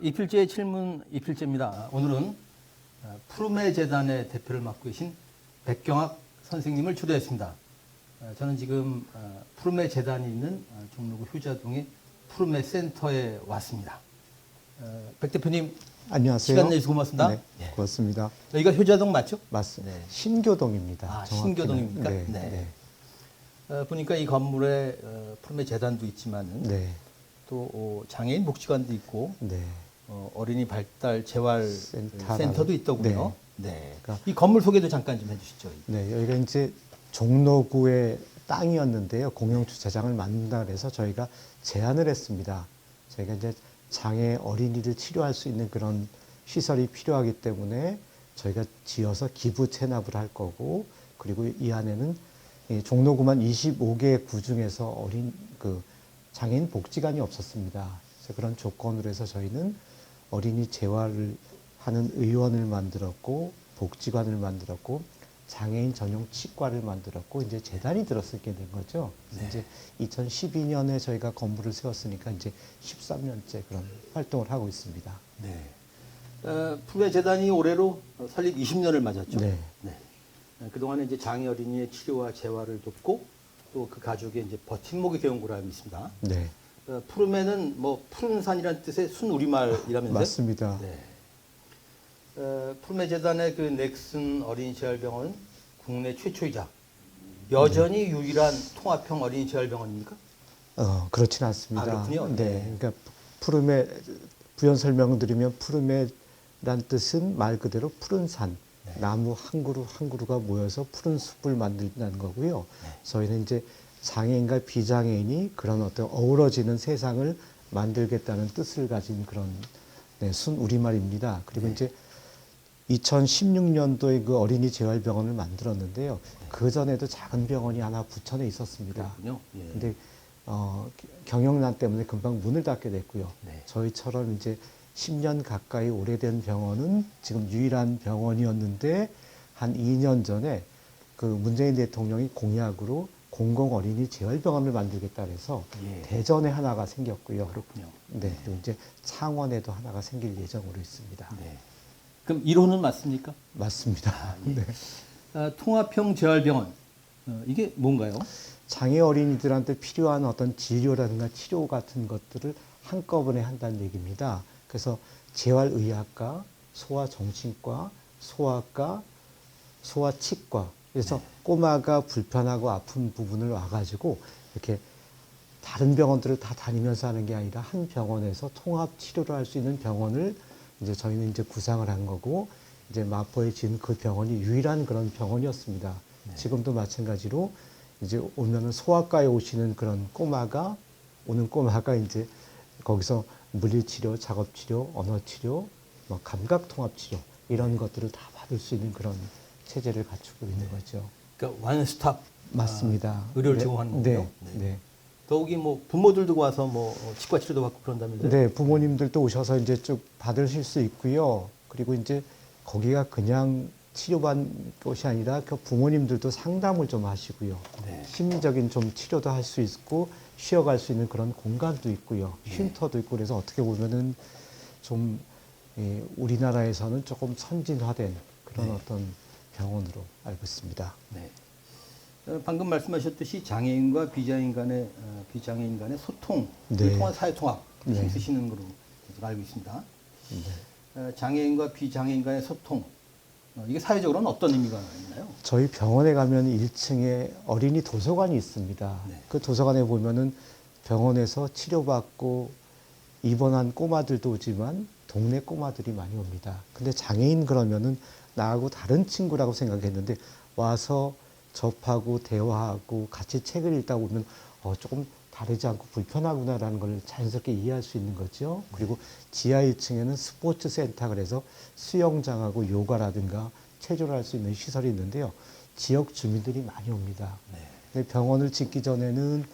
이필재의 질문 이필재입니다. 오늘은 푸르메 재단의 대표를 맡고 계신 백경학 선생님을 초대했습니다. 저는 지금 푸르메 재단이 있는 종로구 효자동의 푸르메 센터에 왔습니다. 백 대표님, 안녕하세요. 시간 내주셔서 고맙습니다. 네, 고맙습니다. 여기가 효자동 맞죠? 맞습니다. 네. 신교동입니다. 아, 정확히는. 신교동입니까? 네. 네. 보니까 이 건물에 푸르메 재단도 있지만은 네. 또 장애인 복지관도 있고 네. 어린이 발달 재활 센터도 있더군요. 네. 그러니까 이 건물 소개도 잠깐 좀 해주시죠. 네, 여기가 이제 종로구의 땅이었는데요. 공영 주차장을 만든다 그래서 저희가 제안을 했습니다. 저희가 이제 장애 어린이를 치료할 수 있는 그런 시설이 필요하기 때문에 저희가 지어서 기부 체납을 할 거고, 그리고 이 안에는 이 종로구만 25개 구 중에서 장애인 복지관이 없었습니다. 그래서 그런 조건으로 해서 저희는 어린이 재활을 하는 의원을 만들었고, 복지관을 만들었고, 장애인 전용 치과를 만들었고, 이제 재단이 들어서게 된 거죠. 네. 이제 2012년에 저희가 건물을 세웠으니까 이제 13년째 그런 활동을 하고 있습니다. 네. 푸르메 재단이 올해로 설립 20년을 맞았죠. 네. 네. 그동안에 이제 장애 어린이의 치료와 재활을 돕고 또 그 가족의 이제 버팀목이 되온 거로 알고 있습니다. 네. 푸르메는 뭐 푸른 산이라는 뜻의 순 우리말이라면서요? 맞습니다. 네. 푸르메 재단의 그 넥슨 어린이 재활병원은 국내 최초이자 여전히 유일한 통합형 어린이 재활병원입니까? 그렇진 않습니다. 아, 그렇군요. 네. 그러니까 푸르메, 부연 설명드리면 푸르메란 뜻은 말 그대로 푸른 산, 네. 나무 한 그루 한 그루가 모여서 푸른 숲을 만든다는 거고요. 네. 저희는 이제 장애인과 비장애인이 그런 어떤 어우러지는 세상을 만들겠다는 뜻을 가진 그런 순 우리말입니다. 그리고 네. 이제 2016년도에 그 어린이 재활병원을 만들었는데요. 네. 그 전에도 작은 병원이 하나 부천에 있었습니다. 그렇군요. 예. 근데 경영난 때문에 금방 문을 닫게 됐고요. 네. 저희처럼 이제 10년 가까이 오래된 병원은 지금 유일한 병원이었는데 한 2년 전에 그 문재인 대통령이 공약으로 공공 어린이 재활병원을 만들겠다 해서 예. 대전에 하나가 생겼고요. 그렇군요. 네, 그리고 이제 창원에도 하나가 생길 예정으로 있습니다. 네. 그럼 1호는 맞습니까? 맞습니다. 예. 네. 통합형 재활병원 이게 뭔가요? 장애 어린이들한테 필요한 어떤 진료라든가 치료 같은 것들을 한꺼번에 한다는 얘기입니다. 그래서 재활의학과, 소아정신과, 소아과, 소아치과. 그래서 꼬마가 불편하고 아픈 부분을 와가지고 이렇게 다른 병원들을 다 다니면서 하는 게 아니라 한 병원에서 통합 치료를 할 수 있는 병원을 이제 저희는 이제 구상을 한 거고, 이제 마포에 지은 그 병원이 유일한 그런 병원이었습니다. 네. 지금도 마찬가지로 이제 오면은 소아과에 오시는 그런 오는 꼬마가 이제 거기서 물리치료, 작업치료, 언어치료, 뭐 감각통합치료 이런 것들을 다 받을 수 있는 그런 체제를 갖추고 있는 거죠. 그러니까 원스톱 맞습니다. 의료를 네, 제공하는 거군요. 네. 네. 더욱이 뭐 부모들도 와서 뭐 치과 치료도 받고 그런다면서요? 네, 부모님들도 오셔서 이제 쭉 받으실 수 있고요. 그리고 이제 거기가 그냥 치료받는 곳이 아니라 그 부모님들도 상담을 좀 하시고요. 네. 심리적인 좀 치료도 할 수 있고 쉬어갈 수 있는 그런 공간도 있고요. 쉼터도 있고 그래서 어떻게 보면은 좀 우리나라에서는 조금 선진화된 그런 어떤 병원으로 알고 있습니다. 네. 방금 말씀하셨듯이 장애인과 비장애인 간의 소통, 네. 통한 사회 통합 네. 쓰시는 걸로 알고 있습니다. 네. 장애인과 비장애인 간의 소통, 이게 사회적으로는 어떤 의미가 있나요? 저희 병원에 가면 1층에 어린이 도서관이 있습니다. 네. 그 도서관에 보면은 병원에서 치료받고 입원한 꼬마들도 오지만 동네 꼬마들이 많이 옵니다. 근데 장애인 그러면은 나하고 다른 친구라고 생각했는데 와서 접하고 대화하고 같이 책을 읽다 보면 조금 다르지 않고 불편하구나라는 걸 자연스럽게 이해할 수 있는 거죠. 그리고 지하 1층에는 스포츠 센터 그래서 수영장하고 요가라든가 체조를 할 수 있는 시설이 있는데요. 지역 주민들이 많이 옵니다. 네. 근데 병원을 짓기 전에는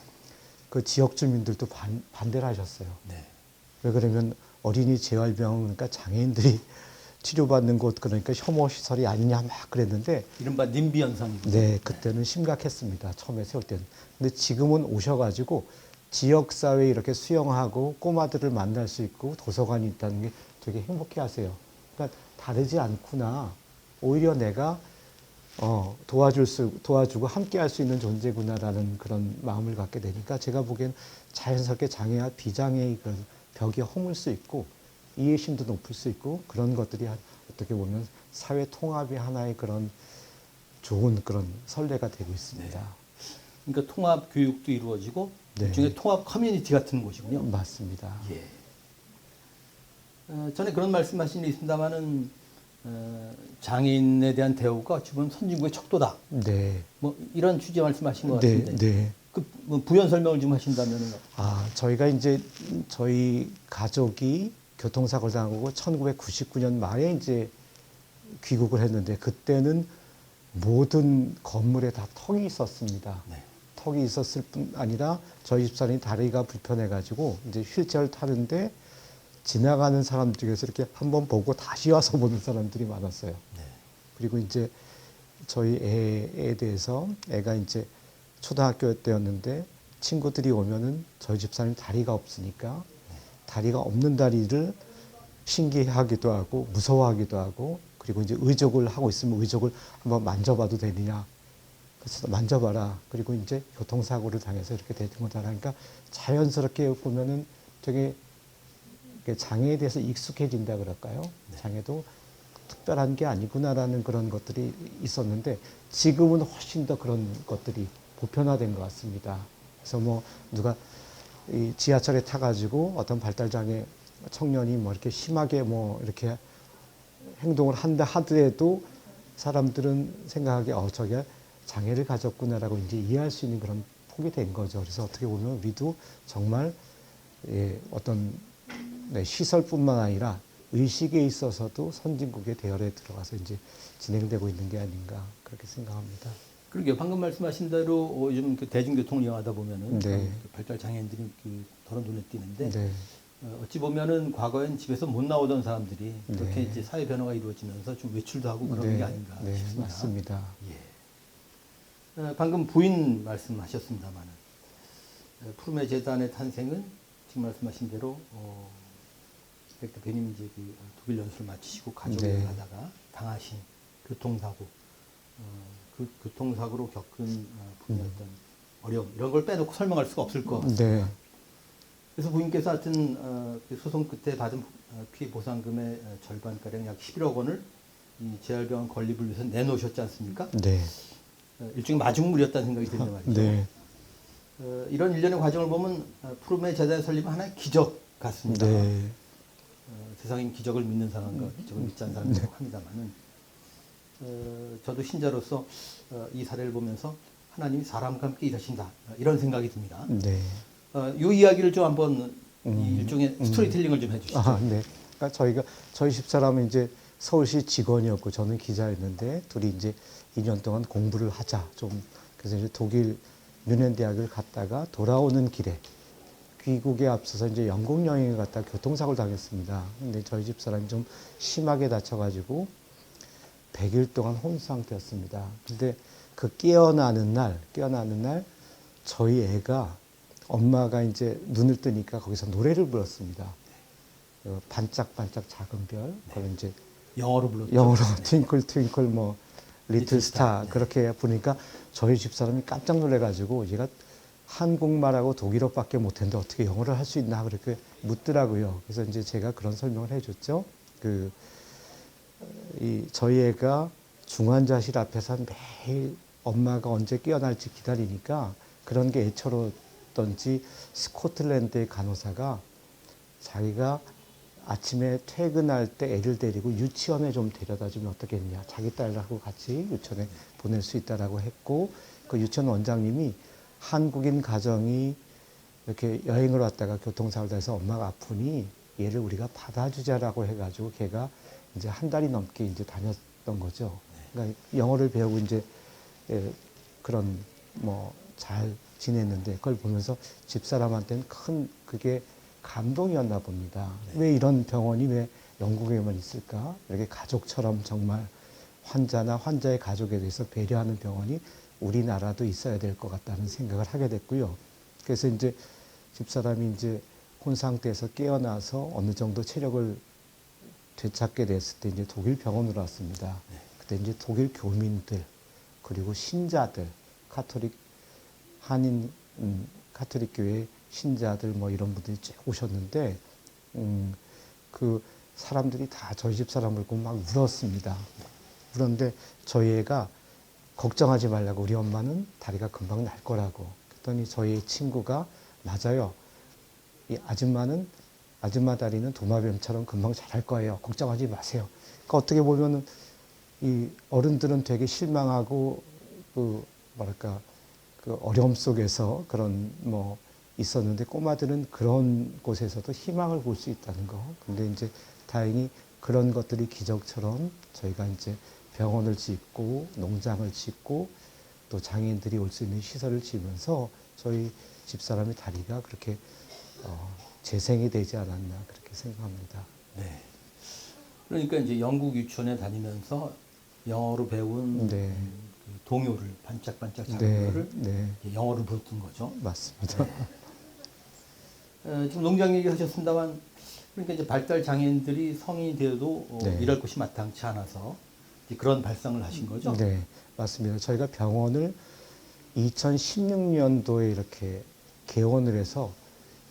그 지역 주민들도 반대를 하셨어요. 네. 왜 그러면 어린이 재활병원 그러니까 장애인들이 치료받는 곳 그러니까 혐오 시설이 아니냐 막 그랬는데 이른바 님비 현상이죠. 네, 그때는 심각했습니다. 처음에 세울 때는. 근데 지금은 오셔가지고 지역사회에 이렇게 수용하고 꼬마들을 만날 수 있고 도서관이 있다는 게 되게 행복해 하세요. 그러니까 다르지 않구나. 오히려 내가 도와주고 함께 할 수 있는 존재구나라는 그런 마음을 갖게 되니까 제가 보기엔 자연스럽게 장애와 비장애의 그런 벽이 허물 수 있고 이해심도 높을 수 있고 그런 것들이 어떻게 보면 사회 통합의 하나의 그런 좋은 그런 선례가 되고 있습니다. 네. 그러니까 통합 교육도 이루어지고 네. 일종의 통합 커뮤니티 같은 곳이군요. 맞습니다. 예. 전에 그런 말씀하신 게 있습니다만은 장애인에 대한 대우가 어찌 보면 선진국의 척도다. 네. 뭐 이런 취지 말씀하신 것 네, 같은데. 네. 뭐 부연 설명을 좀 하신다면은. 저희가 이제 저희 가족이 교통사고를 당하고 1999년 말에 이제 귀국을 했는데 그때는 모든 건물에 다 턱이 있었습니다. 네. 턱이 있었을 뿐 아니라 저희 집사람이 다리가 불편해가지고 이제 휠체어를 타는데 지나가는 사람 중에서 이렇게 한번 보고 다시 와서 보는 사람들이 많았어요. 네. 그리고 이제 저희 애에 대해서 애가 이제 초등학교 때였는데 친구들이 오면은 저희 집사람이 다리가 없으니까 다리가 없는 다리를 신기해하기도 하고 무서워하기도 하고 그리고 이제 의족을 하고 있으면 의족을 한번 만져봐도 되느냐. 그래서 만져봐라. 그리고 이제 교통사고를 당해서 이렇게 되는 거다. 그러니까 자연스럽게 보면은 되게 장애에 대해서 익숙해진다 그럴까요? 장애도 특별한 게 아니구나라는 그런 것들이 있었는데 지금은 훨씬 더 그런 것들이 보편화된 것 같습니다. 그래서 뭐 누가 이 지하철에 타가지고 어떤 발달장애 청년이 뭐 이렇게 심하게 뭐 이렇게 행동을 한다 하더라도 사람들은 생각하기에 저게 장애를 가졌구나라고 이제 이해할 수 있는 그런 폭이 된 거죠. 그래서 어떻게 보면 우리도 정말 어떤 시설뿐만 아니라 의식에 있어서도 선진국의 대열에 들어가서 이제 진행되고 있는 게 아닌가 그렇게 생각합니다. 그러게요. 방금 말씀하신 대로 요즘 그 대중교통을 이용하다 보면은 네. 그 발달 장애인들이 더러 눈에 띄는데 네. 어찌 보면은 과거엔 집에서 못 나오던 사람들이 그렇게 네. 이제 사회 변화가 이루어지면서 좀 외출도 하고 그런 네. 게 아닌가 네, 싶습니다. 맞습니다. 예. 방금 부인 말씀하셨습니다만은 푸르메 재단의 탄생은 지금 말씀하신 대로 백 대표님 이제 그 독일 연수를 마치시고 가족을 네. 하다가 당하신 교통사고, 그 교통사고로 겪은 분의 어떤 어려움 이런 걸 빼놓고 설명할 수가 없을 것 같습니다. 네. 그래서 부인께서 하여튼 그 소송 끝에 받은 피해 보상금의 절반가량 약 11억 원을 이 재활병원 건립을 위해서 내놓으셨지 않습니까? 네. 일종의 마중물이었다는 생각이 드는데 말이죠. 네. 이런 일련의 과정을 보면 푸르메 재단의 설립은 하나의 기적 같습니다. 네. 세상인 기적을 믿는 사람과 기적을 믿지 않는 사람이라고 합니다만은 저도 신자로서 이 사례를 보면서 하나님이 사람과 함께 일하신다 이런 생각이 듭니다. 네. 이 이야기를 좀 한번 이 일종의 스토리텔링을 좀 해주시죠. 네. 그러니까 저희 집사람은 이제 서울시 직원이었고 저는 기자였는데 둘이 이제 2년 동안 공부를 하자 좀 그래서 이제 독일 뮌헨 대학을 갔다가 돌아오는 길에 귀국에 앞서서 이제 영국 여행을 갔다가 교통사고를 당했습니다. 근데 저희 집사람이 좀 심하게 다쳐가지고 100일 동안 혼 상태였습니다. 근데 그 깨어나는 날 저희 애가 엄마가 이제 눈을 뜨니까 거기서 노래를 불렀습니다. 반짝반짝 작은 별. 그걸 이제 영어로 불렀죠. 영어로 네. 트윙클 트윙클 뭐 리틀 스타 네. 그렇게 부르니까 저희 집사람이 깜짝 놀래가지고 얘가 한국말하고 독일어밖에 못했는데 어떻게 영어를 할 수 있나 그렇게 묻더라고요. 그래서 이제 제가 그런 설명을 해줬죠. 저희 애가 중환자실 앞에서 매일 엄마가 언제 깨어날지 기다리니까 그런 게 애처롭던지 스코틀랜드의 간호사가 자기가 아침에 퇴근할 때 애를 데리고 유치원에 좀 데려다 주면 어떻겠냐. 자기 딸하고 같이 유치원에 보낼 수 있다라고 했고 그 유치원 원장님이 한국인 가정이 이렇게 여행을 왔다가 교통사고를 당해서 엄마가 아프니 얘를 우리가 받아주자라고 해가지고 걔가 이제 한 달이 넘게 이제 다녔던 거죠. 그러니까 영어를 배우고 이제 그런 뭐 잘 지냈는데 그걸 보면서 집사람한테는 큰 그게 감동이었나 봅니다. 왜 이런 병원이 왜 영국에만 있을까? 이렇게 가족처럼 정말 환자나 환자의 가족에 대해서 배려하는 병원이 우리나라도 있어야 될 것 같다는 생각을 하게 됐고요. 그래서 이제 집사람이 이제 혼 상태에서 깨어나서 어느 정도 체력을 되찾게 됐을 때 이제 독일 병원으로 왔습니다. 그때 이제 독일 교민들 그리고 신자들 카톨릭 한인 카톨릭 교회 신자들 뭐 이런 분들이 쭉 오셨는데 그 사람들이 다 저희 집 사람을 보고 막 울었습니다. 그런데 저희 애가 걱정하지 말라고 우리 엄마는 다리가 금방 날 거라고 그랬더니 저희 친구가 맞아요. 이 아줌마 다리는 도마뱀처럼 금방 자랄 거예요. 걱정하지 마세요. 그러니까 어떻게 보면은 이 어른들은 되게 실망하고 그 뭐랄까 그 어려움 속에서 그런 뭐 있었는데 꼬마들은 그런 곳에서도 희망을 볼 수 있다는 거. 근데 이제 다행히 그런 것들이 기적처럼 저희가 이제 병원을 짓고 농장을 짓고 또 장애인들이 올 수 있는 시설을 지으면서 저희 집사람의 다리가 그렇게 재생이 되지 않았나 그렇게 생각합니다. 네. 그러니까 이제 영국 유치원에 다니면서 영어로 배운 네. 그 동요를 반짝반짝 작은 네, 거를 네, 영어로 배웠던 거죠. 맞습니다. 지금 농장 얘기하셨습니다만 그러니까 이제 발달 장애인들이 성인이 되어도 네. 일할 곳이 마땅치 않아서 이제 그런 발상을 하신 거죠. 네, 맞습니다. 저희가 병원을 2016년도에 이렇게 개원을 해서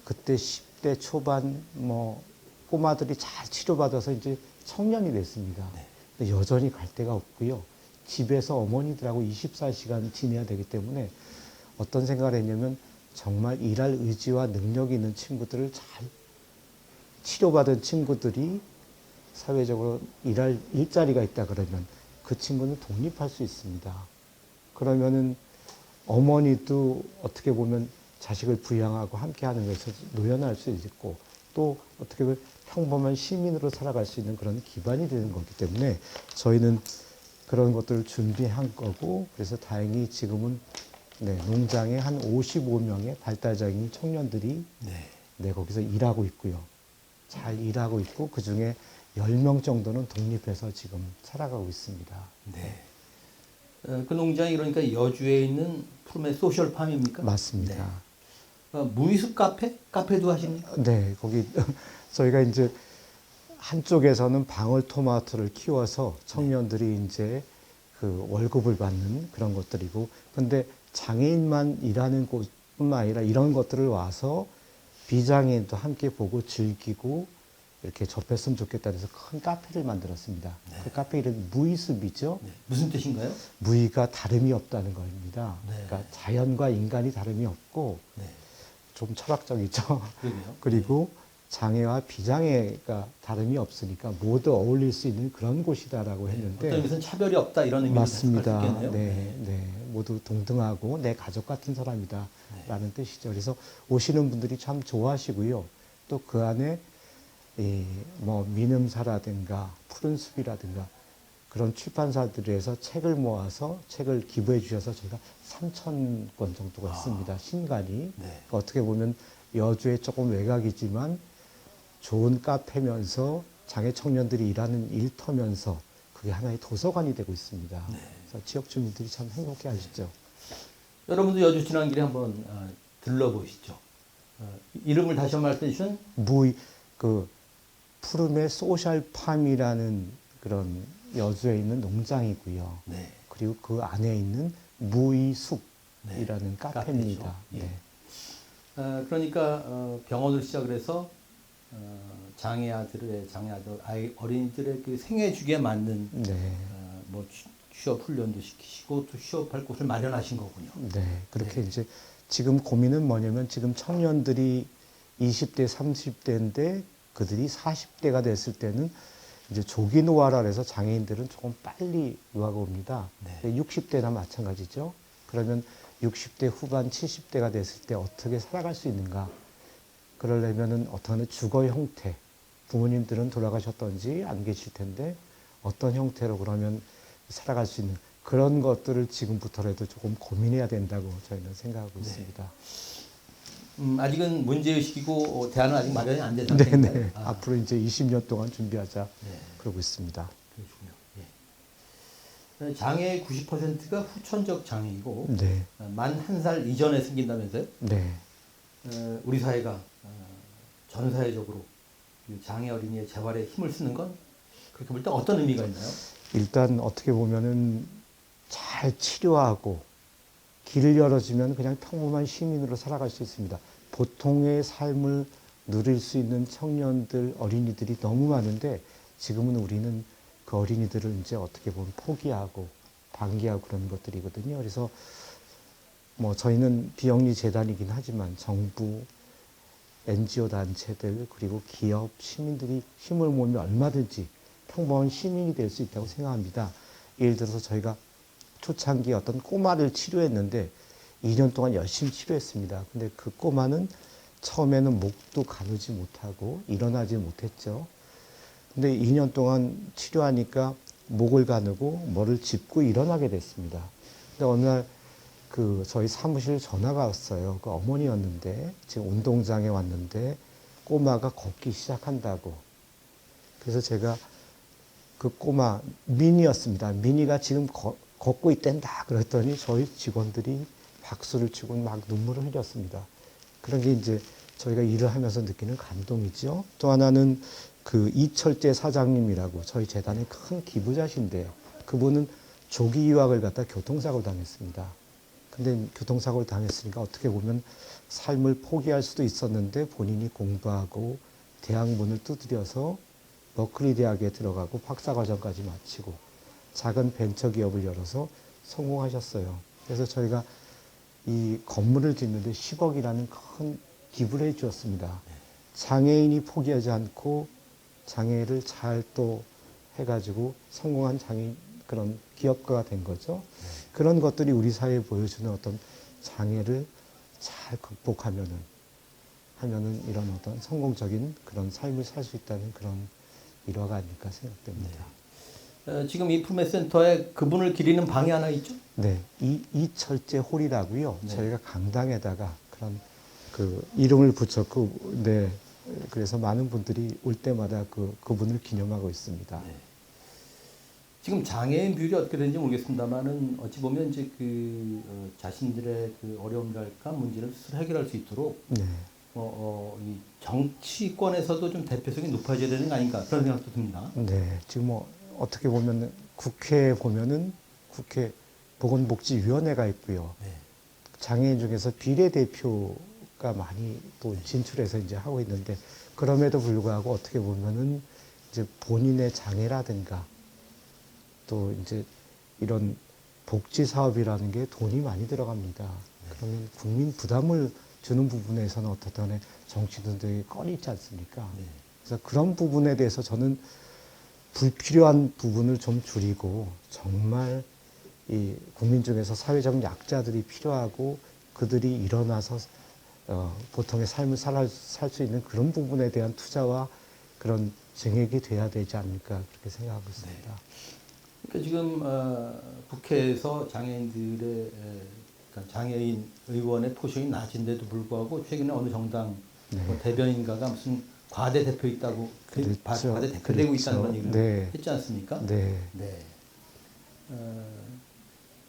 그때 10대 초반 뭐 꼬마들이 잘 치료받아서 이제 청년이 됐습니다. 네. 근데 여전히 갈 데가 없고요. 집에서 어머니들하고 24시간 지내야 되기 때문에 어떤 생각을 했냐면 정말 일할 의지와 능력이 있는 친구들을 잘 치료받은 친구들이 사회적으로 일할 일자리가 있다 그러면 그 친구는 독립할 수 있습니다. 그러면은 어머니도 어떻게 보면 자식을 부양하고 함께 하는 것에서 노연할 수 있고 또 어떻게 보면 평범한 시민으로 살아갈 수 있는 그런 기반이 되는 거기 때문에 저희는 그런 것들을 준비한 거고 그래서 다행히 지금은 네, 농장에 한 55명의 발달장애인 청년들이 네, 거기서 일하고 있고요. 잘 일하고 있고 그중에 10명 정도는 독립해서 지금 살아가고 있습니다. 네. 그 농장이 그러니까 여주에 있는 푸르메 소셜팜입니까? 맞습니다. 네. 무이숲 카페? 카페도 하십니까? 네, 거기 저희가 이제 한쪽에서는 방울토마토를 키워서 청년들이 이제 그 월급을 받는 그런 것들이고, 근데 장애인만 일하는 곳뿐만 아니라 이런 것들을 와서 비장애인도 함께 보고 즐기고 이렇게 접했으면 좋겠다 해서 큰 카페를 만들었습니다. 네. 그 카페 이름이 무이숲이죠. 네. 무슨 뜻인가요? 무의가 다름이 없다는 겁니다. 네. 그러니까 자연과 인간이 다름이 없고 네. 좀 철학적이죠. 그러게요. 그리고 장애와 비장애가 다름이 없으니까 모두 어울릴 수 있는 그런 곳이다라고 했는데 어떤 의미에서는 차별이 없다 이런 의미를 맞습니다. 가질 수 있겠네요. 네, 네, 모두 동등하고 내 가족 같은 사람이다라는 뜻이죠. 그래서 오시는 분들이 참 좋아하시고요. 또 그 안에 뭐 민음사라든가 푸른 숲이라든가 그런 출판사들에서 책을 모아서 책을 기부해 주셔서 저희가 3,000권 정도가 있습니다. 신간이. 네. 그러니까 어떻게 보면 여주에 조금 외곽이지만 좋은 카페면서 장애 청년들이 일하는 일터면서 그게 하나의 도서관이 되고 있습니다. 네. 그래서 지역 주민들이 참 행복해 하시죠. 여러분도 여주 지난 길에 한번 들러보시죠. 이름을 다시 한번 말씀해 주신 그 푸르메 소셜팜이라는 그런 여주에 있는 농장이고요. 네. 그리고 그 안에 있는 무이숲이라는 카페입니다. 카페죠. 예. 네. 그러니까 병원을 시작을 해서 장애 아들 어린이들의 그 생애 주기에 맞는 네. 뭐 취업 훈련도 시키시고 또 취업할 곳을 마련하신 거군요. 네. 그렇게 이제 지금 고민은 뭐냐면 지금 청년들이 20대, 30대인데 그들이 40대가 됐을 때는 이제 조기 노화라 해서 장애인들은 조금 빨리 노화가 옵니다. 네. 60대나 마찬가지죠. 그러면 60대 후반, 70대가 됐을 때 어떻게 살아갈 수 있는가? 그러려면은 어떤 주거 형태, 부모님들은 돌아가셨던지 안 계실 텐데 어떤 형태로 그러면 살아갈 수 있는 그런 것들을 지금부터라도 조금 고민해야 된다고 저희는 생각하고 있습니다. 아직은 문제의식이고 대안은 아직 마련이 안 된 네네. 상태인가요? 앞으로 이제 20년 동안 준비하자 네. 그러고 있습니다. 그렇군요. 예. 장애의 90%가 후천적 장애이고 네. 만 1살 이전에 생긴다면서요? 네. 우리 사회가 전 사회적으로 이 장애 어린이의 재활에 힘을 쓰는 건 그렇게 볼 때 어떤 의미가 있나요? 일단 어떻게 보면은 잘 치료하고 길을 열어주면 그냥 평범한 시민으로 살아갈 수 있습니다. 보통의 삶을 누릴 수 있는 청년들, 어린이들이 너무 많은데 지금은 우리는 그 어린이들을 이제 어떻게 보면 포기하고 방기하고 그런 것들이거든요. 그래서 뭐 저희는 비영리 재단이긴 하지만 정부, NGO 단체들 그리고 기업, 시민들이 힘을 모으면 얼마든지 평범한 시민이 될 수 있다고 생각합니다. 예를 들어서 저희가 초창기 어떤 꼬마를 치료했는데 2년 동안 열심히 치료했습니다. 근데 그 꼬마는 처음에는 목도 가누지 못하고 일어나지 못했죠. 근데 2년 동안 치료하니까 목을 가누고 뭐를 짚고 일어나게 됐습니다. 근데 어느 날 그 저희 사무실 전화가 왔어요. 그 어머니였는데 지금 운동장에 왔는데 꼬마가 걷기 시작한다고. 그래서 제가 그 꼬마 미니였습니다. 미니가 지금 걷고 있댄다 그랬더니 저희 직원들이 박수를 치고 막 눈물을 흘렸습니다. 그런 게 이제 저희가 일을 하면서 느끼는 감동이죠. 또 하나는 그 이철재 사장님이라고 저희 재단의 큰 기부자신데요. 그분은 조기 유학을 갔다 교통사고를 당했습니다. 근데 교통사고를 당했으니까 어떻게 보면 삶을 포기할 수도 있었는데 본인이 공부하고 대학 문을 두드려서 버클리 대학에 들어가고 박사과정까지 마치고 작은 벤처기업을 열어서 성공하셨어요. 그래서 저희가 이 건물을 짓는데 10억이라는 큰 기부를 해 주었습니다. 장애인이 포기하지 않고 장애를 잘 또 해가지고 성공한 장애인 그런 기업가가 된 거죠. 그런 것들이 우리 사회에 보여주는 어떤 장애를 잘 극복하면은 이런 어떤 성공적인 그런 삶을 살 수 있다는 그런 일화가 아닐까 생각됩니다. 지금 이 푸르메 센터에 그분을 기리는 방이 하나 있죠? 네, 이철재 홀이라고요. 네. 저희가 강당에다가 그런 그 이름을 붙였고, 네, 그래서 많은 분들이 올 때마다 그분을 기념하고 있습니다. 네. 지금 장애인 비율이 어떻게 되는지 모르겠습니다만은 어찌 보면 이제 자신들의 그 어려움이랄까 문제를 스스로 해결할 수 있도록 네, 이 정치권에서도 좀 대표성이 높아져야 되는 거 아닌가 그런 생각도 듭니다. 네, 지금 뭐 어떻게 보면 국회에 보면은 국회 보건복지위원회가 있고요. 네. 장애인 중에서 비례대표가 많이 또 진출해서 이제 하고 있는데 그럼에도 불구하고 어떻게 보면은 이제 본인의 장애라든가 또 이제 이런 복지 사업이라는 게 돈이 많이 들어갑니다. 그러면 국민 부담을 주는 부분에서는 어떻든 정치인들이 꺼리 있지 않습니까? 네. 그래서 그런 부분에 대해서 저는 불필요한 부분을 좀 줄이고 정말 이 국민 중에서 사회적 약자들이 필요하고 그들이 일어나서 보통의 삶을 살 수 있는 그런 부분에 대한 투자와 그런 증액이 돼야 되지 않을까 그렇게 생각하고 있습니다. 네. 그러니까 지금 국회에서 장애인들의 그러니까 장애인 의원의 포션이 낮은데도 불구하고 최근에 어느 정당 뭐 대변인가가 무슨 과대 대표 있다고 그렇죠. 과대 대표되고 그렇죠. 있다는 그런 얘기를 네. 했지 않습니까? 네. 네.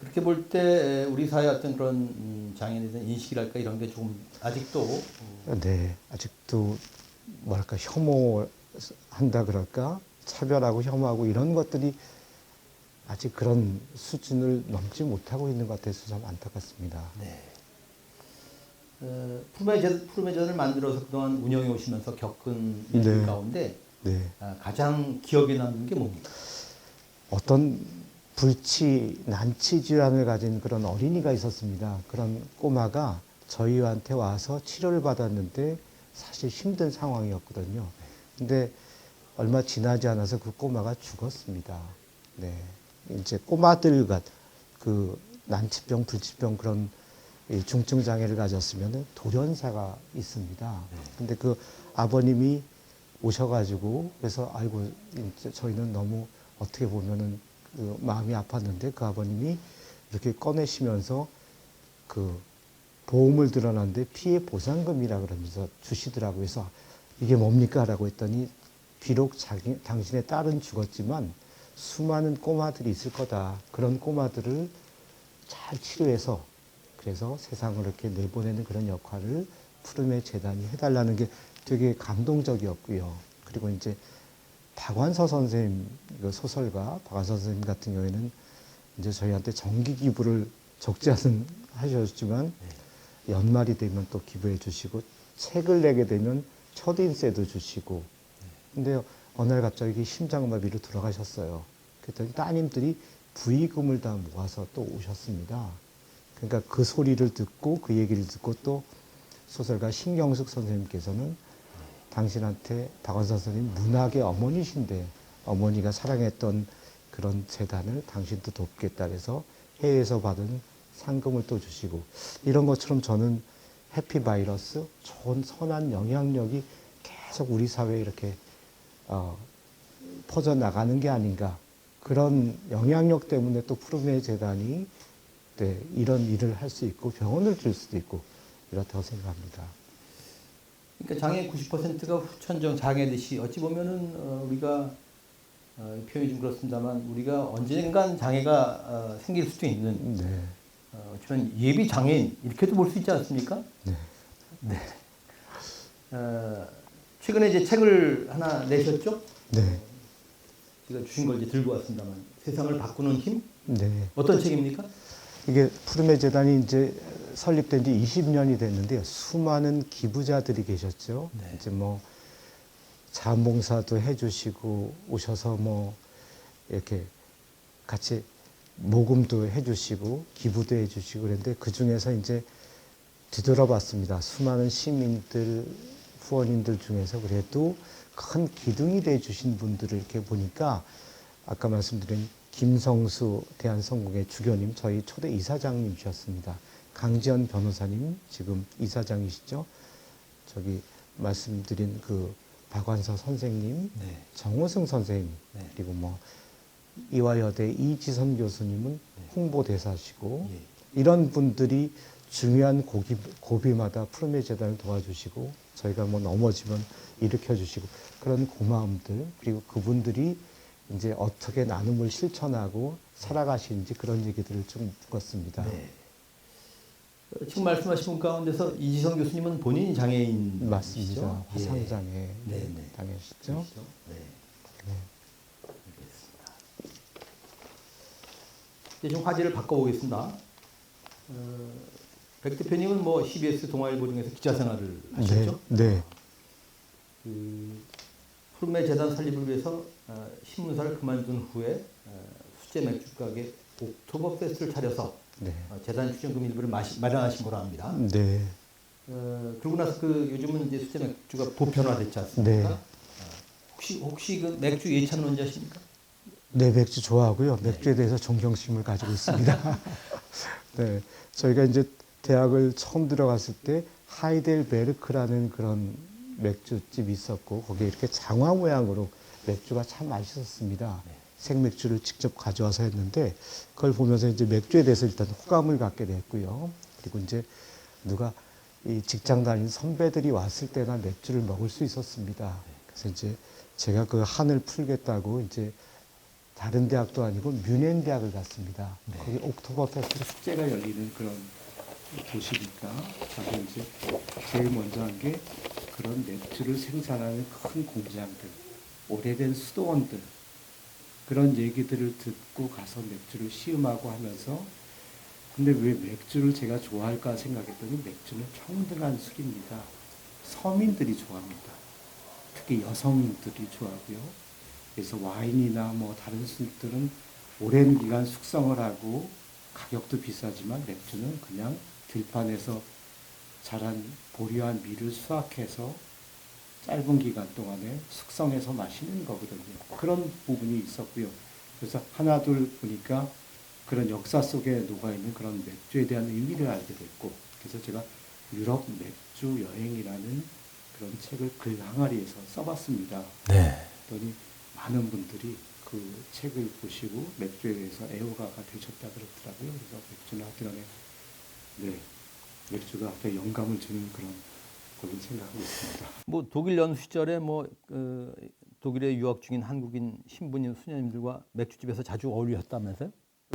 그렇게 볼 때 우리 사회 어떤 그런 장애인에 대한 인식이랄까 이런 게 조금 아직도 네, 아직도 뭐랄까 혐오한다 그럴까 차별하고 혐오하고 이런 것들이 아직 그런 수준을 넘지 못하고 있는 것 같아서 좀 안타깝습니다. 네. 푸르메제단을 만들어서 그동안 운영해 오시면서 겪은 일들 네. 가운데 네, 가장 기억에 남는 게 뭡니까? 어떤 난치 질환을 가진 그런 어린이가 있었습니다. 그런 꼬마가 저희한테 와서 치료를 받았는데 사실 힘든 상황이었거든요. 근데 얼마 지나지 않아서 그 꼬마가 죽었습니다. 네. 이제 꼬마들과 그 난치병, 불치병 그런 이 중증 장애를 가졌으면 돌연사가 있습니다. 근데 그 아버님이 오셔가지고 그래서 아이고 이제 저희는 너무 어떻게 보면은 그 마음이 아팠는데 그 아버님이 이렇게 꺼내시면서 그 보험을 들어놨는데 피해 보상금이라 그러면서 주시더라고요. 그래서 이게 뭡니까? 라고 했더니 비록 당신의 딸은 죽었지만 수많은 꼬마들이 있을 거다. 그런 꼬마들을 잘 치료해서 그래서 세상을 이렇게 내보내는 그런 역할을 푸름의 재단이 해달라는 게 되게 감동적이었고요. 그리고 이제 박완서 선생님 그 소설가 박완서 선생님 같은 경우에는 이제 저희한테 정기 기부를 적지 않은 하셨지만 연말이 되면 또 기부해 주시고 책을 내게 되면 첫인세도 주시고 근데 어느 날 갑자기 심장마비로 돌아가셨어요. 그랬더니 따님들이 부의금을 다 모아서 또 오셨습니다. 그러니까 그 소리를 듣고 그 얘기를 듣고 또 소설가 신경숙 선생님께서는 당신한테 박완서 선생님 문학의 어머니신데 어머니가 사랑했던 그런 재단을 당신도 돕겠다 해서 해외에서 받은 상금을 또 주시고 이런 것처럼 저는 해피바이러스 좋은 선한 영향력이 계속 우리 사회에 이렇게 퍼져나가는 게 아닌가 그런 영향력 때문에 또 푸르메 재단이 네, 이런 일을 할 수 있고 병원을 줄 수도 있고 이렇다고 생각합니다. 그러니까 장애 90%가 후천적 장애듯이 어찌 보면은 우리가 표현이 좀 그렇습니다만 우리가 언젠간 장애가 생길 수도 있는 네. 어쩌면 예비 장애인 이렇게도 볼 수 있지 않습니까? 네. 네. 최근에 이제 책을 하나 내셨죠? 네. 제가 주신 걸 이제 들고 왔습니다만 세상을 바꾸는 힘? 네. 어떤 책입니까? 이게 푸르메 재단이 이제 설립된 지 20년이 됐는데요. 수많은 기부자들이 계셨죠. 네. 이제 뭐 자원봉사도 해주시고 오셔서 뭐 이렇게 같이 모금도 해주시고 기부도 해주시고 그랬는데 그 중에서 이제 뒤돌아봤습니다. 수많은 시민들, 후원인들 중에서 그래도 큰 기둥이 돼 주신 분들을 이렇게 보니까 아까 말씀드린 김성수 대한성공회 주교님 저희 초대 이사장님이셨습니다. 강지연 변호사님 지금 이사장이시죠. 저기 말씀드린 그 박완서 선생님, 네. 정호승 선생님 네. 그리고 뭐 이화여대 이지선 교수님은 홍보대사시고 예. 이런 분들이 중요한 고비마다 푸르메 재단을 도와주시고 저희가 뭐 넘어지면 일으켜 주시고 그런 고마움들 그리고 그분들이 이제 어떻게 나눔을 실천하고 살아가시는지 그런 얘기들을 좀 묻었습니다. 네. 지금 말씀하신 분 가운데서 이지성 교수님은 본인이 장애인 맞습니다. 화상장애 네, 네. 당하시죠. 그렇죠? 네. 네. 알겠습니다. 이제 좀 화제를 바꿔보겠습니다. 백 대표님은 뭐 CBS 동아일보 중에서 기자 생활을 하셨죠? 네. 네. 그 푸르메 재단 설립을 위해서 신문사를 그만둔 후에 수제 맥주 가게 옥토버 페스트를 차려서 네. 재단 추정금 일부를 마련하신 거로 합니다. 네. 그러고 나서 그 요즘은 이제 수제 맥주가 보편화됐지 않습니까? 네. 혹시 그 맥주 예찬론자십니까? 네, 맥주 좋아하고요. 맥주에 대해서 존경심을 가지고 있습니다. 네. 저희가 이제 대학을 처음 들어갔을 때 하이델베르크라는 그런 맥주집이 있었고 거기에 이렇게 장화 모양으로 맥주가 참 맛있었습니다. 네. 생맥주를 직접 가져와서 했는데 그걸 보면서 이제 맥주에 대해서 일단 호감을 갖게 됐고요. 그리고 이제 누가 이 직장 다니는 선배들이 왔을 때나 맥주를 먹을 수 있었습니다. 그래서 이제 제가 그 한을 풀겠다고 이제 다른 대학도 아니고 뮌헨 대학을 갔습니다. 네. 거기 옥토버 페스트 축제가 열리는 그런 도시니까 가서 이제 제일 먼저 한 게 그런 맥주를 생산하는 큰 공장들, 오래된 수도원들 그런 얘기들을 듣고 가서 맥주를 시음하고 하면서 근데 왜 맥주를 제가 좋아할까 생각했더니 맥주는 평등한 술입니다. 서민들이 좋아합니다. 특히 여성들이 좋아하고요. 그래서 와인이나 뭐 다른 술들은 오랜 기간 숙성을 하고 가격도 비싸지만 맥주는 그냥 들판에서 자란 보리와 밀을 수확해서 짧은 기간 동안에 숙성해서 마시는 거거든요. 그런 부분이 있었고요. 그래서 하나 둘 보니까 그런 역사 속에 녹아있는 그런 맥주에 대한 의미를 알게 됐고 그래서 제가 유럽 맥주 여행이라는 그런 책을 글 항아리에서 써봤습니다. 네. 그랬더니 많은 분들이 그 책을 보시고 맥주에 대해서 애호가가 되셨다 그러더라고요. 그래서 맥주나 하여튼간에 네, 맥주가 되게 영감을 주는 그런 걸로 생각하고 있습니다. 뭐 독일 연수 시절에 독일에 유학 중인 한국인 신부님 수녀님들과 맥주집에서 자주 어울렸다면서요?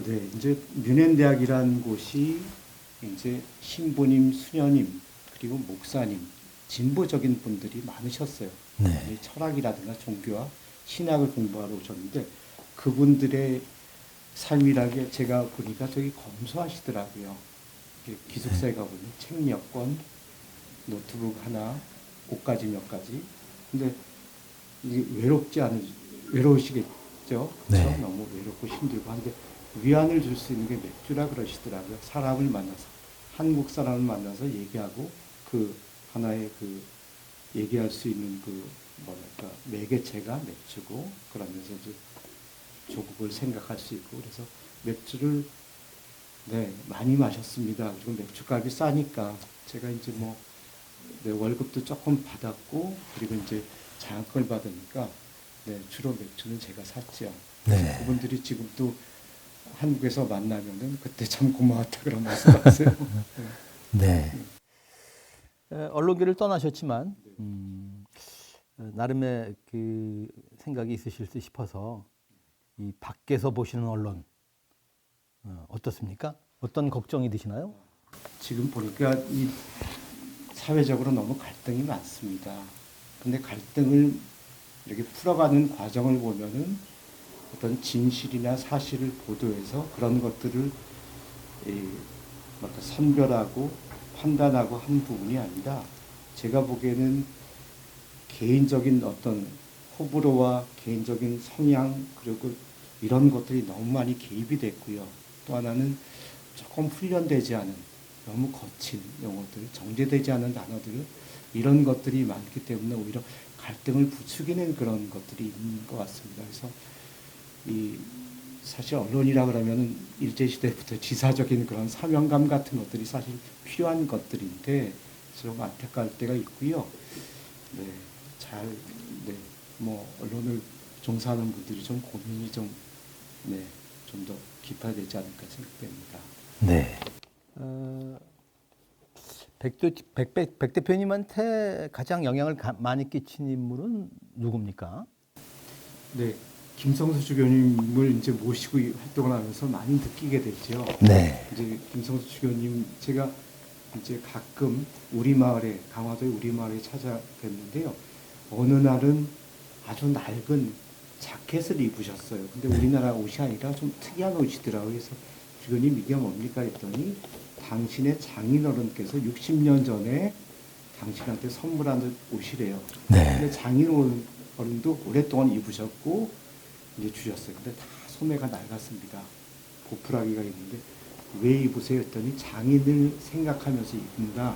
네, 이제 뮌헨 대학이라는 곳이 이제 신부님, 수녀님 그리고 목사님, 진보적인 분들이 많으셨어요. 네. 철학이라든가 종교와 신학을 공부하러 오셨는데 그분들의 삶이라게 제가 보니까 되게 검소하시더라고요. 기숙사에 가보니 책 몇 권, 노트북 하나, 옷가지 몇 가지. 근데 이게 외로우시겠죠? 네. 그렇죠? 너무 외롭고 힘들고 한데 위안을 줄 수 있는 게 맥주라 그러시더라고요. 사람을 만나서 한국 사람을 만나서 얘기하고 그 하나의 그 얘기할 수 있는 그 뭐랄까 매개체가 맥주고 그러면서 이제 조국을 생각할 수 있고 그래서 맥주를 네 많이 마셨습니다. 그리고 맥주값이 싸니까 제가 이제 뭐 네, 월급도 조금 받았고 그리고 이제 장학금을 받으니까 네 주로 맥주는 제가 샀죠. 네. 그분들이 지금도 한국에서 만나면은 그때 참 고마웠다 그런 말씀하세요. 네. 언론계를 떠나셨지만 나름의 그 생각이 있으실 듯 싶어서 이 밖에서 보시는 언론 어떻습니까? 어떤 걱정이 드시나요? 지금 보니까 이 사회적으로 너무 갈등이 많습니다. 근데 갈등을 이렇게 풀어가는 과정을 보면은 어떤 진실이나 사실을 보도해서 그런 것들을 선별하고 판단하고 한 부분이 아니라 제가 보기에는 개인적인 어떤 호불호와 개인적인 성향 그리고 이런 것들이 너무 많이 개입이 됐고요. 또 하나는 조금 훈련되지 않은 너무 거친 용어들, 정제되지 않은 단어들 이런 것들이 많기 때문에 오히려 갈등을 부추기는 그런 것들이 있는 것 같습니다. 그래서 이 사실 언론이라 그러면 일제시대부터 지사적인 그런 사명감 같은 것들이 사실 필요한 것들인데 좀 안타까울 때가 있고요. 네, 뭐 언론을 종사하는 분들이 좀 고민이 좀 더 깊어야 되지 않을까 생각됩니다. 네. 백 대표님한테 가장 영향을 많이 끼친 인물은 누굽니까? 네, 김성수 주교님을 이제 모시고 활동을 하면서 많이 느끼게 됐죠. 네. 이제 김성수 주교님 제가 이제 가끔 우리 마을에 강화도의 우리 마을에 찾아뵀는데요. 어느 날은 아주 낡은 자켓을 입으셨어요. 근데 우리나라 옷이 아니라 좀 특이한 옷이더라고요. 그래서 주교님 이게 뭡니까 했더니 당신의 장인어른께서 60년 전에 당신한테 선물한 옷이래요. 네. 근데 장인어른도 오랫동안 입으셨고 이제 주셨어요. 근데 다 소매가 낡았습니다. 보풀하기가 있는데 왜 입으세요 했더니 장인을 생각하면서 입는다.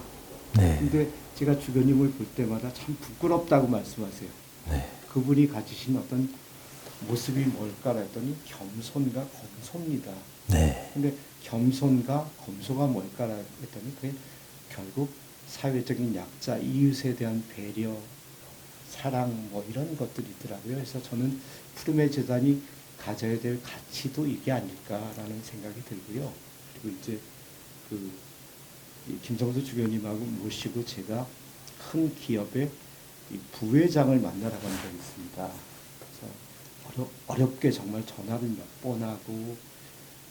네. 근데 제가 주교님을 볼 때마다 참 부끄럽다고 말씀하세요. 네. 그분이 가지신 어떤 모습이 뭘까라 했더니 겸손과 검소입니다. 네. 근데 겸손과 검소가 뭘까라 했더니 그게 결국 사회적인 약자, 이웃에 대한 배려, 사랑 뭐 이런 것들이더라고요. 그래서 저는 푸르메 재단이 가져야 될 가치도 이게 아닐까라는 생각이 들고요. 그리고 이제 이 김성수 주교님하고 모시고 제가 큰 기업의 이 부회장을 만나러 간 적이 있습니다. 그래서 어렵게 정말 전화를 몇 번 하고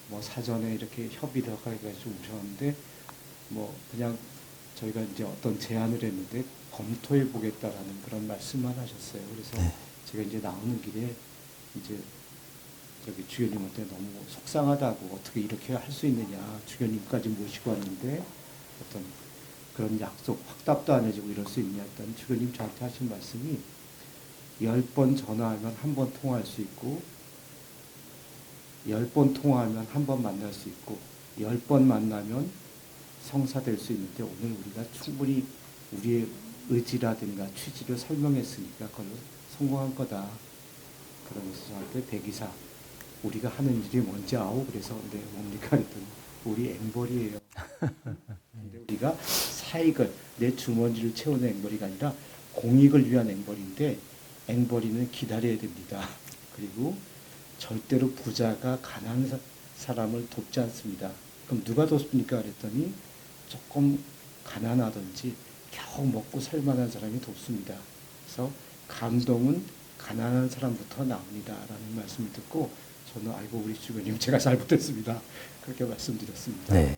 뭐 사전에 이렇게 협의를 해가지고 오셨는데 뭐 그냥 저희가 이제 어떤 제안을 했는데 검토해 보겠다라는 그런 말씀만 하셨어요. 그래서 네. 제가 이제 나오는 길에 이제 저기 주교님한테 너무 속상하다고 어떻게 이렇게 할 수 있느냐 주교님까지 모시고 왔는데 어떤 그런 약속 확답도 안 해주고 이럴 수 있냐 했더니 주교님 저한테 하신 말씀이 10번 전화하면 한 번 통화할 수 있고 10번 통화하면 한 번 만날 수 있고 10번 만나면 성사될 수 있는데 오늘 우리가 충분히 우리의 의지라든가 취지를 설명했으니까 그걸로 성공한 거다. 그러면서 저한테 백이사 우리가 하는 일이 뭔지 아오? 그래서 네 뭡니까? 그랬더니 우리 앵벌이에요. 근데 우리가 사익을 내 주머니를 채우는 앵벌이가 아니라 공익을 위한 앵벌인데 앵벌이는 기다려야 됩니다. 그리고 절대로 부자가 가난한 사람을 돕지 않습니다. 그럼 누가 돕습니까? 그랬더니 조금 가난하든지 겨우 먹고 살만한 사람이 돕습니다. 그래서 감동은 가난한 사람부터 나옵니다. 라는 말씀을 듣고 저는 아이고 우리 주교님 제가 잘못했습니다. 그렇게 말씀드렸습니다. 네.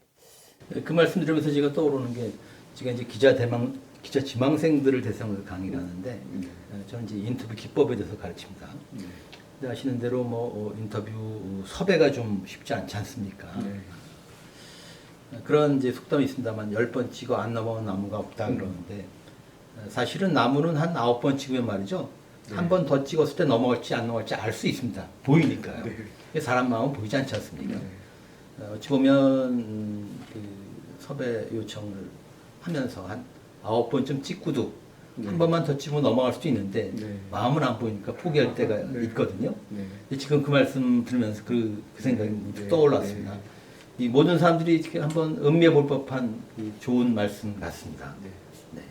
그 말씀 들으면서 제가 떠오르는 게 제가 이제 기자 지망생들을 대상으로 강의를 하는데 저는 이제 인터뷰 기법에 대해서 가르칩니다. 근데 아시는 대로 뭐 인터뷰 섭외가 좀 쉽지 않지 않습니까? 그런 이제 속담이 있습니다만 10번 찍어 안 넘어간 나무가 없다 그러는데 사실은 나무는 한 9번 찍으면 말이죠. 한 번 더 찍었을 때 넘어갈지 안 넘어갈지 알 수 있습니다. 보이니까요. 사람 마음은 보이지 않지 않습니까? 어찌 보면 그 섭외 요청을 하면서 한 9번쯤 찍고도 한 번만 더 찍으면 넘어갈 수도 있는데 마음은 안 보이니까 포기할 때가 있거든요. 근데 지금 그 말씀 들으면서 그 생각이 문득 떠올랐습니다. 이 모든 사람들이 이렇게 한번 음미해 볼 법한 그 좋은 말씀 같습니다. 네.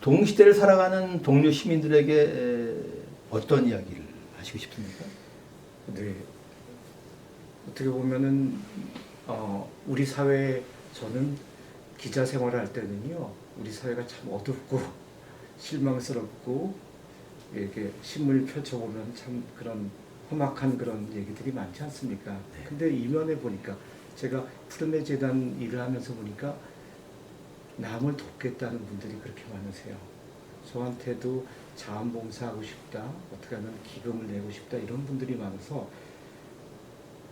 동시대를 살아가는 동료 시민들에게 어떤 이야기를 하시고 싶습니까? 네. 어떻게 보면은 우리 사회 저는 기자 생활을 할 때는요, 우리 사회가 참 어둡고 실망스럽고 이렇게 신문을 펼쳐보면 참 그런 험악한 그런 얘기들이 많지 않습니까? 근데 이면에 보니까 제가 푸르메 재단 일을 하면서 보니까 남을 돕겠다는 분들이 그렇게 많으세요. 저한테도 자원봉사하고 싶다, 어떻게 하면 기금을 내고 싶다, 이런 분들이 많아서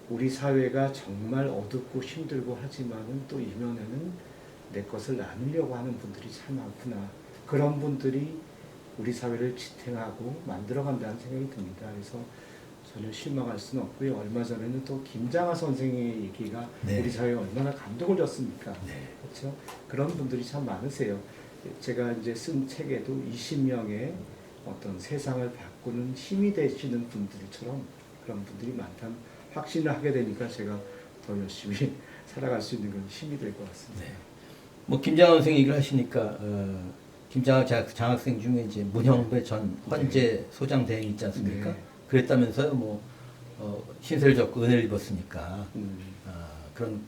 우리 사회가 정말 어둡고 힘들고 하지만은 또 이면에는 내 것을 나누려고 하는 분들이 참 많구나. 그런 분들이 우리 사회를 지탱하고 만들어간다는 생각이 듭니다. 그래서 전혀 실망할 수는 없고요. 얼마 전에는 또 김장하 선생의 얘기가 우리 사회에 얼마나 감동을 줬습니까? 그렇죠? 그런 분들이 참 많으세요. 제가 이제 쓴 책에도 20명의 어떤 세상을 바꾸는 힘이 되시는 분들처럼 그런 분들이 많다는 확신을 하게 되니까 제가 더 열심히 살아갈 수 있는 건 힘이 될 것 같습니다. 뭐 김장하 선생 얘기를 하시니까 김장하 장학생 중에 이제 문형배 전 헌재 소장 대행 있지 않습니까? 그랬다면서요. 뭐 신세를 졌고 은혜를 입었으니까 그런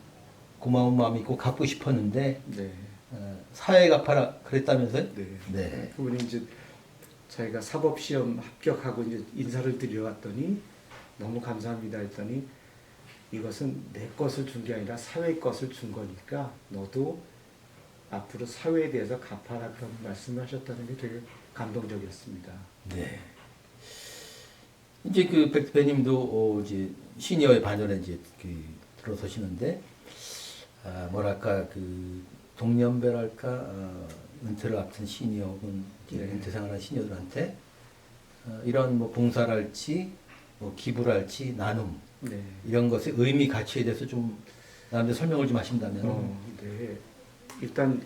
고마운 마음이 있고 갚고 싶었는데 사회가 갚아라 그랬다면서요? 그분이 이제 저희가 사법시험 합격하고 이제 인사를 드려왔더니 너무 감사합니다 했더니 이것은 내 것을 준 게 아니라 사회 것을 준 거니까 너도 앞으로 사회에 대해서 갚아라 그런 말씀을 하셨다는 게 되게 감동적이었습니다. 네. 이제 그 백 대표님도 이제 시니어의 반열에 이제 그 들어서시는데 뭐랄까 그 동년배랄까 은퇴를 앞둔 시니어 혹은 은퇴 생활한 시니어들한테 이런 뭐 봉사랄지 뭐 기부랄지 나눔 이런 것의 의미 가치에 대해서 좀 나한테 설명을 좀 하신다면. 네. 일단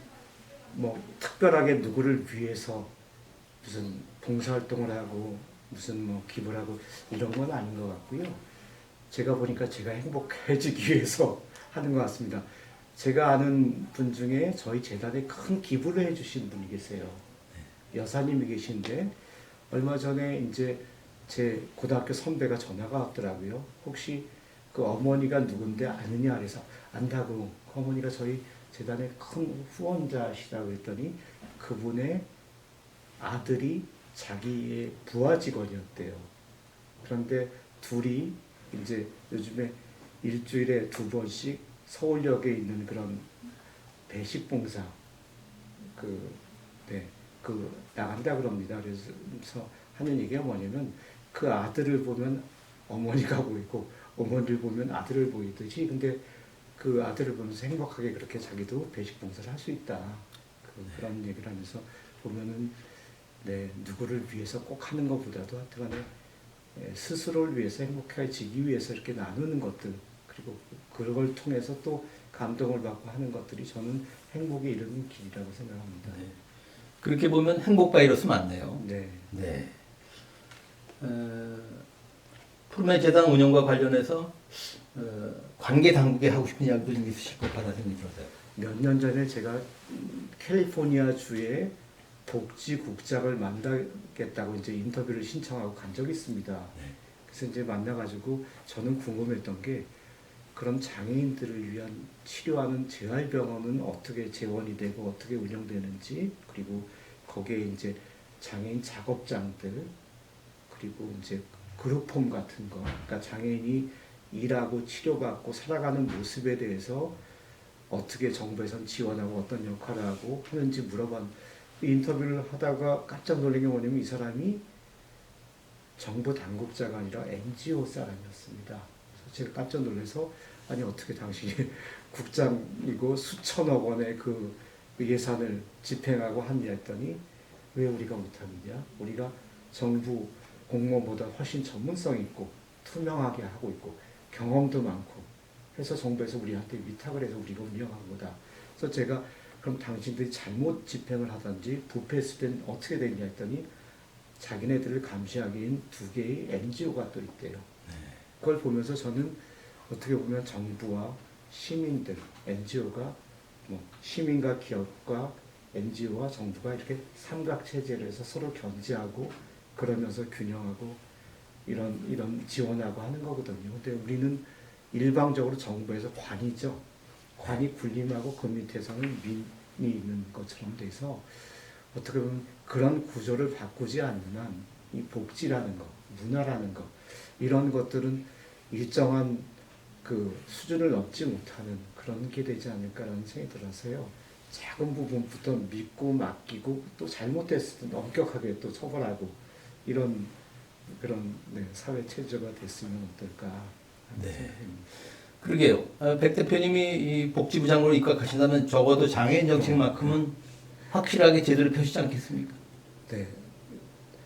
뭐 특별하게 누구를 위해서 무슨 봉사활동을 하고 무슨 뭐 기부를 하고 이런 건 아닌 것 같고요. 제가 보니까 제가 행복해지기 위해서 하는 것 같습니다. 제가 아는 분 중에 저희 재단에 큰 기부를 해주신 분이 계세요. 여사님이 계신데 얼마 전에 이제 제 고등학교 선배가 전화가 왔더라고요. 혹시 그 어머니가 누군데 아느냐 그래서 안다고. 그 어머니가 저희 재단의 큰 후원자시라고 했더니 그분의 아들이 자기의 부하 직원이었대요. 그런데 둘이 이제 요즘에 일주일에 2번씩 서울역에 있는 그런 배식봉사 나간다 그럽니다. 그래서 하는 얘기가 뭐냐면 그 아들을 보면 어머니가 보이고 어머니를 보면 아들을 보이듯이 근데 그 아들을 보면서 행복하게 그렇게 자기도 배식봉사를 할 수 있다. 그런 얘기를 하면서 보면은 누구를 위해서 꼭 하는 것보다도 하여튼간에 스스로를 위해서 행복해지기 위해서 이렇게 나누는 것들 그리고 그걸 통해서 또 감동을 받고 하는 것들이 저는 행복에 이르는 길이라고 생각합니다. 그렇게 보면 행복 바이러스 맞네요. 네. 푸르메 재단 운영과 관련해서 관계 당국에 하고 싶은 이야기도 좀 있으실 것 같다는 생각이 들어서요. 몇 년 전에 제가 캘리포니아 주에 복지국장을 만나겠다고 이제 인터뷰를 신청하고 간 적이 있습니다. 그래서 이제 만나가지고 저는 궁금했던 게 그런 장애인들을 위한 치료하는 재활병원은 어떻게 재원이 되고 어떻게 운영되는지 그리고 거기에 이제 장애인 작업장들 그리고 이제 그룹홈 같은 거 그러니까 장애인이 일하고 치료받고 살아가는 모습에 대해서 어떻게 정부에선 지원하고 어떤 역할을 하고 하는지 물어본 인터뷰를 하다가 깜짝 놀란 게 뭐냐면 이 사람이 정부 당국자가 아니라 NGO 사람이었습니다. 그래서 제가 깜짝 놀라서 아니 어떻게 당신이 국장이고 수천억 원의 그 예산을 집행하고 하냐 했더니 왜 우리가 못하느냐? 우리가 정부 공무원보다 훨씬 전문성 있고 투명하게 하고 있고 경험도 많고 해서 정부에서 우리한테 위탁을 해서 우리가 운영한 거다. 그래서 제가 그럼 당신들이 잘못 집행을 하든지 부패했을 때는 어떻게 되냐 했더니 자기네들을 감시하기 위한 2개의 NGO가 또 있대요. 그걸 보면서 저는 어떻게 보면 정부와 시민들, NGO가 뭐 시민과 기업과 NGO와 정부가 이렇게 삼각체제를 해서 서로 견제하고 그러면서 균형하고 이런 지원하고 하는 거거든요. 근데 우리는 일방적으로 정부에서 관이죠. 관이 군림하고 그 밑에서는 민이 있는 것처럼 돼서 어떻게 보면 그런 구조를 바꾸지 않는 한 이 복지라는 거, 문화라는 거 이런 것들은 일정한 그 수준을 넘지 못하는 그런 게 되지 않을까라는 생각이 들어서요. 작은 부분부터 믿고 맡기고 또 잘못됐을 때 엄격하게 또 처벌하고 이런 그런 사회 체제가 됐으면 어떨까 하는 네. 생각입니다. 그러게요. 백 대표님이 이 복지부 장관으로 입각하신다면 적어도 장애인 정책만큼은 확실하게 제대로 펴시지 않겠습니까? 네.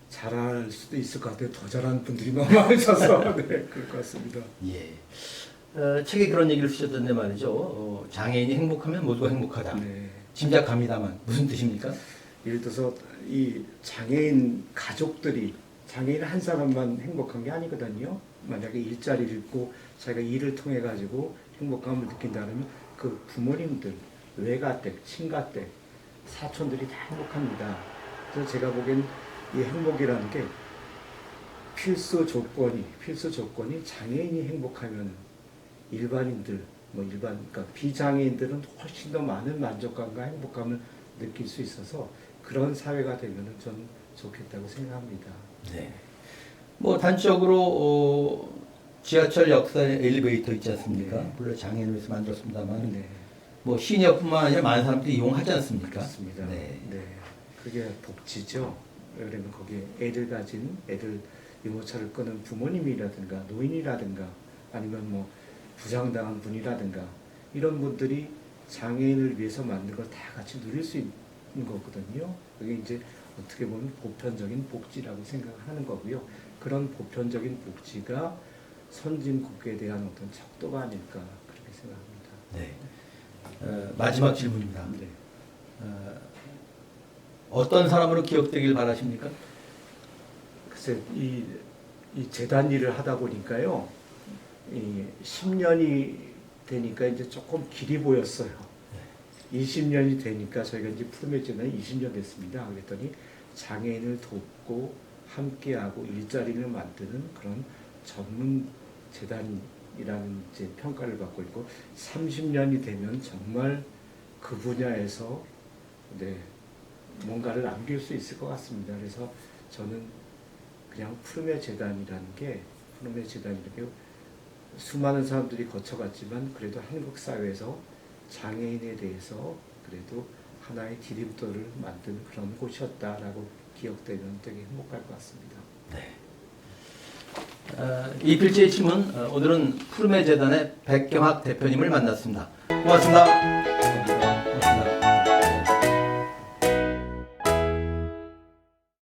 잘할 수도 있을 것 같아요. 더 잘하는 분들이 너무 많으셔서 네, 그럴 것 같습니다. 예. 책에 그런 얘기를 쓰셨던데 말이죠. 장애인이 행복하면 모두가 행복하다. 네. 짐작합니다만 무슨 뜻입니까? 예를 들어서 이 장애인 가족들이 장애인 한 사람만 행복한 게 아니거든요. 만약에 일자리를 잃고 자기가 일을 통해 가지고 행복감을 느낀다면 그 부모님들, 외가댁, 친가댁, 사촌들이 다 행복합니다. 그래서 제가 보기엔 이 행복이라는 게 필수 조건이 장애인이 행복하면 일반인들, 그러니까 비장애인들은 훨씬 더 많은 만족감과 행복감을 느낄 수 있어서 그런 사회가 되면은 전 좋겠다고 생각합니다. 네. 뭐 단적으로 지하철 역사에 엘리베이터 있지 않습니까? 네. 물론 장애인을 위해서 만들었습니다만 네, 뭐 시니어뿐만 아니라 많은 사람들이 이용하지 않습니까? 그렇습니다. 네. 네, 그게 복지죠. 그러면 거기에 애들 가진 애들 유모차를 끄는 부모님이라든가 노인이라든가 아니면 뭐 부상당한 분이라든가 이런 분들이 장애인을 위해서 만든 걸 다 같이 누릴 수 있는 거거든요. 그게 이제 어떻게 보면 보편적인 복지라고 생각하는 거고요. 그런 보편적인 복지가 선진국에 대한 어떤 척도가 아닐까 그렇게 생각합니다. 네. 마지막 질문입니다. 네. 어떤 사람으로 기억되길 바라십니까? 글쎄 이 재단 일을 하다 보니까요. 이 10년이 되니까 이제 조금 길이 보였어요. 20년이 되니까 저희가 이제 푸르메 재단이 20년 됐습니다. 그랬더니 장애인을 돕고 함께하고 일자리를 만드는 그런 전문 재단이라는 이제 평가를 받고 있고 30년이 되면 정말 그 분야에서 뭔가를 남길 수 있을 것 같습니다. 그래서 저는 그냥 푸르메 재단이라는 게 수많은 사람들이 거쳐갔지만 그래도 한국 사회에서 장애인에 대해서 그래도 하나의 디딤돌을 만든 그런 곳이었다라고 기억되면 되게 행복할 것 같습니다. 네. 이 필지의 침은 오늘은 푸르메 재단의 백경학 대표님을 만났습니다. 고맙습니다.